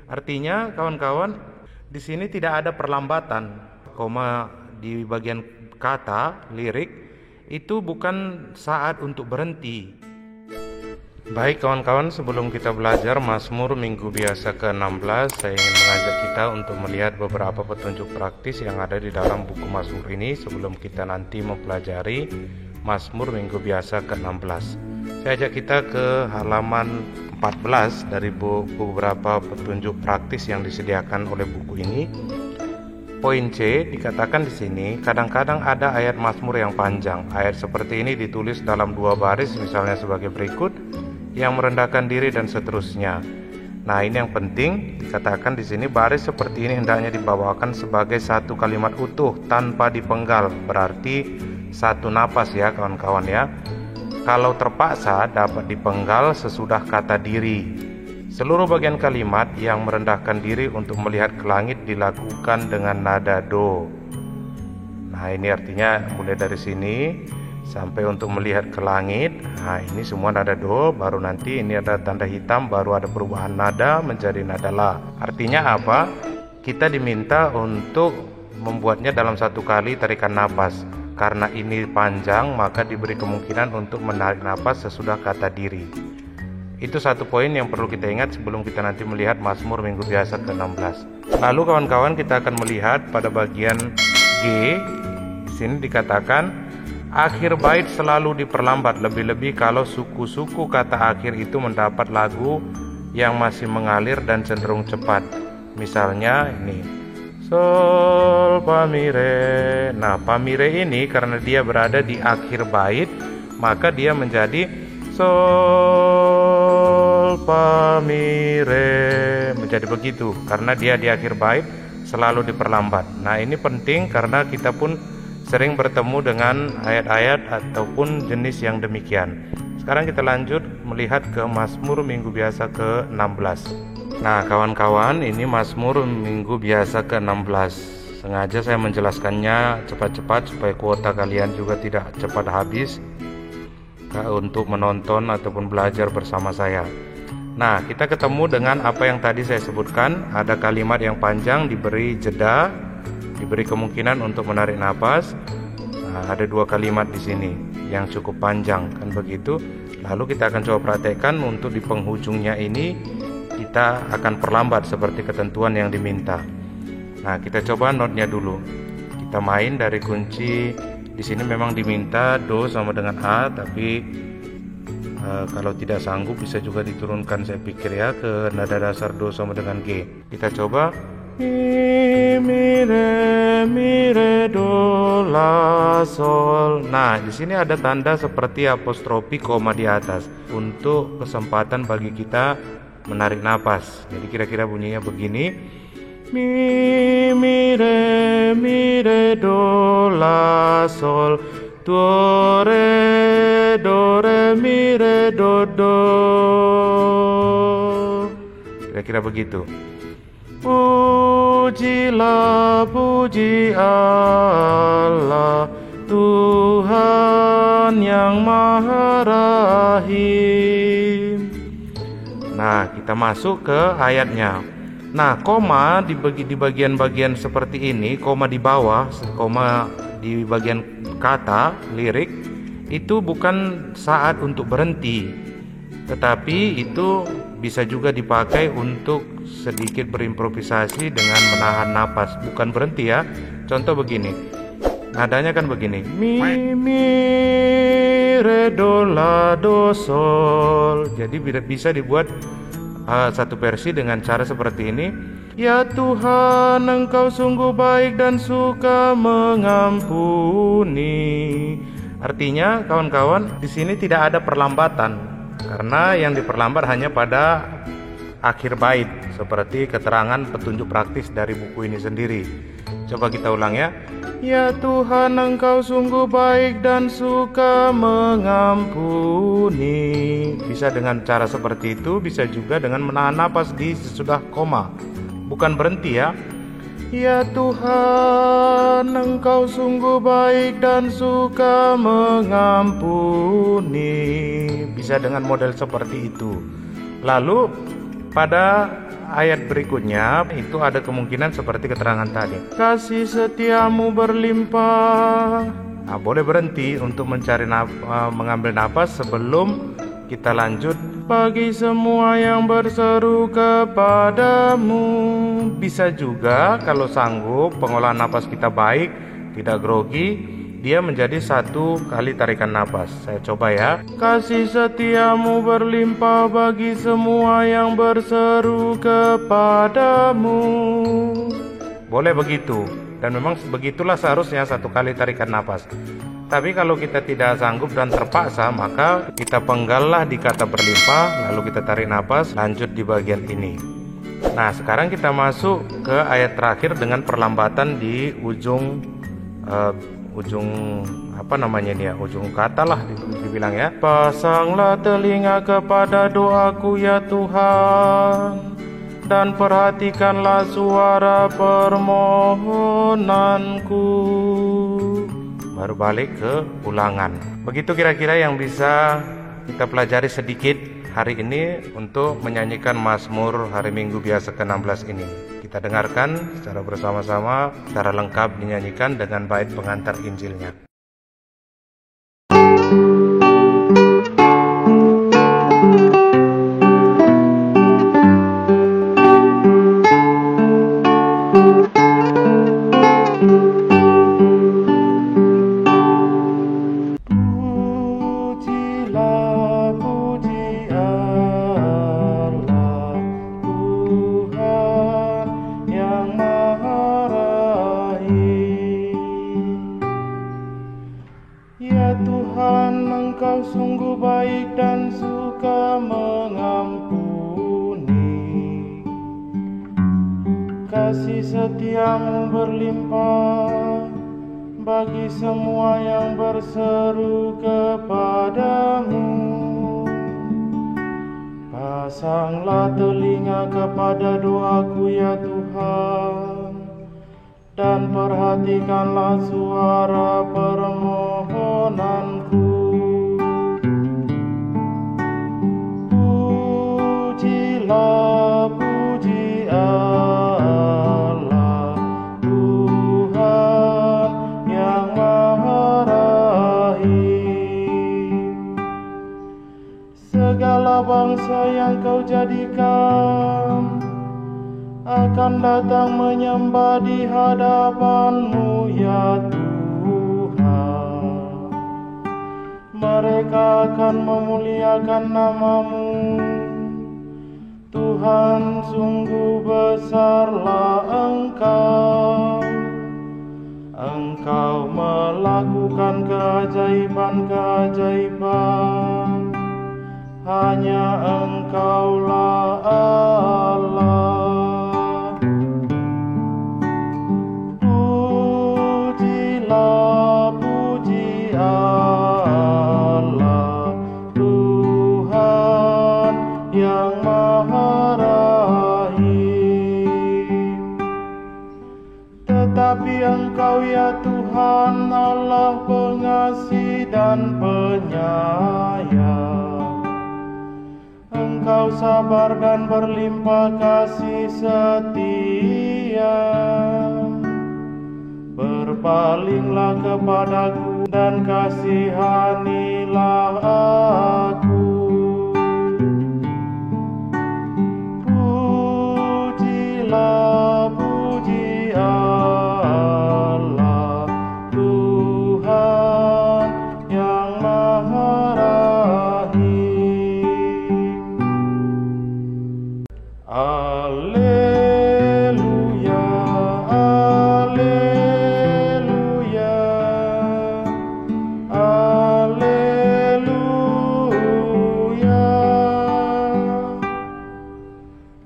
Artinya kawan-kawan, di sini tidak ada perlambatan. Koma di bagian kata lirik itu bukan saat untuk berhenti. Baik kawan-kawan, sebelum kita belajar Mazmur minggu biasa ke-16, saya ingin mengajak kita untuk melihat beberapa petunjuk praktis yang ada di dalam buku Mazmur ini sebelum kita nanti mempelajari Mazmur minggu biasa ke-16. Saya ajak kita ke halaman 14 dari beberapa petunjuk praktis yang disediakan oleh buku ini. Poin C dikatakan di sini, kadang-kadang ada ayat Mazmur yang panjang. Ayat seperti ini ditulis dalam 2 baris, misalnya sebagai berikut, yang merendahkan diri dan seterusnya. Nah, ini yang penting dikatakan di sini, baris seperti ini hendaknya dibawakan sebagai satu kalimat utuh tanpa dipenggal, berarti satu napas ya kawan-kawan ya. Kalau terpaksa dapat dipenggal sesudah kata diri. Seluruh bagian kalimat yang merendahkan diri untuk melihat ke langit dilakukan dengan nada do. Nah, ini artinya mulai dari sini sampai untuk melihat ke langit. Nah, ini semua nada do, baru nanti ini ada tanda hitam, baru ada perubahan nada menjadi nada la. Artinya apa? Kita diminta untuk membuatnya dalam satu kali tarikan napas. Karena ini panjang, maka diberi kemungkinan untuk menarik napas sesudah kata diri. Itu satu poin yang perlu kita ingat sebelum kita nanti melihat Mazmur minggu biasa ke-16. Lalu kawan-kawan, kita akan melihat pada bagian G. Di sini dikatakan akhir bait selalu diperlambat, lebih-lebih kalau suku-suku kata akhir itu mendapat lagu yang masih mengalir dan cenderung cepat. Misalnya ini sol fa mi re. Nah, fa mi re ini karena dia berada di akhir bait, maka dia menjadi sol fa mi re, menjadi begitu karena dia di akhir bait selalu diperlambat. Nah, ini penting karena kita pun sering bertemu dengan ayat-ayat ataupun jenis yang demikian. Sekarang kita lanjut melihat ke Mazmur minggu biasa ke-16. Nah kawan-kawan, ini Mazmur minggu biasa ke-16. Sengaja saya menjelaskannya cepat-cepat supaya kuota kalian juga tidak cepat habis untuk menonton ataupun belajar bersama saya. Nah, kita ketemu dengan apa yang tadi saya sebutkan. Ada kalimat yang panjang, diberi jeda, diberi kemungkinan untuk menarik napas. Nah, ada 2 kalimat di sini yang cukup panjang, kan begitu. Lalu kita akan coba praktekkan untuk di penghujungnya ini kita akan perlambat seperti ketentuan yang diminta. Nah, kita coba notnya dulu. Kita main dari kunci. Di sini memang diminta do sama dengan A, tapi kalau tidak sanggup bisa juga diturunkan saya pikir ya ke nada dasar do sama dengan G. Kita coba mi re do la sol. Nah, di sini ada tanda seperti apostrofi koma di atas untuk kesempatan bagi kita menarik napas. Jadi kira-kira bunyinya begini. Mi re do la sol do re mi re do. Kira-kira begitu. Pujilah, puji Allah, Tuhan yang Maha Rahim. Nah, kita masuk ke ayatnya. Nah, koma di bagian-bagian seperti ini, koma di bawah, koma di bagian kata lirik itu bukan saat untuk berhenti, tetapi itu bisa juga dipakai untuk sedikit berimprovisasi dengan menahan napas, bukan berhenti ya. Contoh begini, nadanya kan begini, mi re do la do sol. Jadi bisa dibuat satu versi dengan cara seperti ini. Ya Tuhan, Engkau sungguh baik dan suka mengampuni. Artinya kawan-kawan, di sini tidak ada perlambatan. Karena yang diperlambat hanya pada akhir bait, seperti keterangan petunjuk praktis dari buku ini sendiri. Coba kita ulang ya. Ya Tuhan, Engkau sungguh baik dan suka mengampuni. Bisa dengan cara seperti itu, bisa juga dengan menahan napas di sesudah koma, bukan berhenti ya. Ya Tuhan, Engkau sungguh baik dan suka mengampuni. Bisa dengan model seperti itu. Lalu pada ayat berikutnya itu ada kemungkinan seperti keterangan tadi. Kasih setiamu berlimpah. Nah, boleh berhenti untuk mengambil napas sebelum kita lanjut. Bagi semua yang berseru kepadamu. Bisa juga kalau sanggup pengolahan napas kita baik, tidak grogi, dia menjadi 1 kali tarikan napas. Saya coba ya. Kasih setiamu berlimpah bagi semua yang berseru kepadamu. Boleh begitu. Dan memang begitulah seharusnya 1 kali tarikan napas. Tapi kalau kita tidak sanggup dan terpaksa, maka kita penggallah di kata berlimpah, lalu kita tarik napas, lanjut di bagian ini. Nah, sekarang kita masuk ke ayat terakhir dengan perlambatan di ujung ujung kata lah dibilang ya. Pasanglah telinga kepada doaku ya Tuhan, dan perhatikanlah suara permohonanku. Baru balik ke ulangan. Begitu kira-kira yang bisa kita pelajari sedikit hari ini untuk menyanyikan Mazmur hari Minggu biasa ke-16 ini. Kita dengarkan secara bersama-sama, secara lengkap dinyanyikan dengan bait pengantar Injilnya. Engkau sungguh baik dan suka mengampuni. Kasih setiamu berlimpah bagi semua yang berseru kepadamu. Pasanglah telinga kepada doaku ya Tuhan, dan perhatikanlah suara permohonanku. Pujilah, puji Allah, Tuhan yang Maha Rahim. Segala bangsa yang Kau jadikan akan datang menyembah di hadapan-Mu ya Tuhan. Mereka akan memuliakan nama-Mu. Tuhan, sungguh besarlah Engkau. Engkau melakukan keajaiban-keajaiban. Hanya Engkaulah Allah. Puji Allah, Tuhan yang Maha Rahim. Tetapi Engkau ya Tuhan, Allah pengasih dan penyayang. Engkau sabar dan berlimpah kasih setia. Berpalinglah kepadaku dan kasihanilah aku. Pujilah, puji Allah, Tuhan yang Maha Rahim. Alleluia, alleluia, alleluia.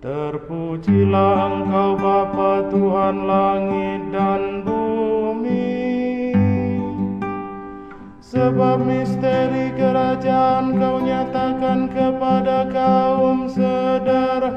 Terpujilah Engkau Bapa Tuhan langit dan bumi, sebab misteri kerajaan Kau nyatakan kepada kaum sederhana.